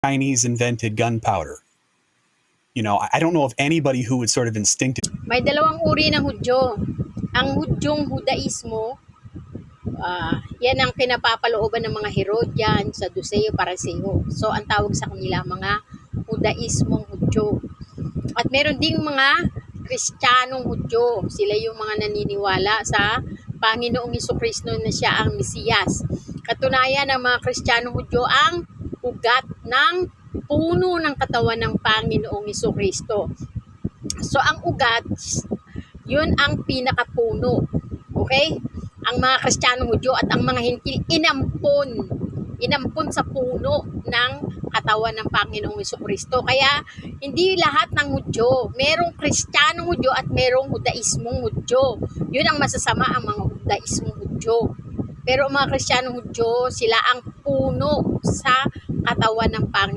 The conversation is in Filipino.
Chinese invented gunpowder. You know, I don't know of anybody who would sort of instinctively. May dalawang uri ng Hudyo. Ang Hudyong Hudaismo, yan ang pinapapalooban ng mga Herodian, Saduceo, Pariseo. So, ang tawag sa kanila mga Hudaismong Hudyo. At meron ding mga Kristiyanong Hudyo. Sila yung mga naniniwala sa Panginoong Hesukristo na siya ang Mesiyas. Katunayan ng mga Kristiyanong Hudyo ang ugat ng puno ng katawan ng Panginoong Hesukristo. So, ang ugat, yun ang pinakapuno. Okay? Ang mga Kristiyanong Hudyo at ang mga Hintil, inampon sa puno ng katawan ng Panginoong Hesukristo. Kaya, hindi lahat ng Hudyo. Merong Kristiyanong Hudyo at merong Hudaismong Hudyo. Yun ang masasama ang mga Hudaismong Hudyo. Pero ang mga Kristiyanong Hudyo, sila ang puno sa katawan ng Panginoon.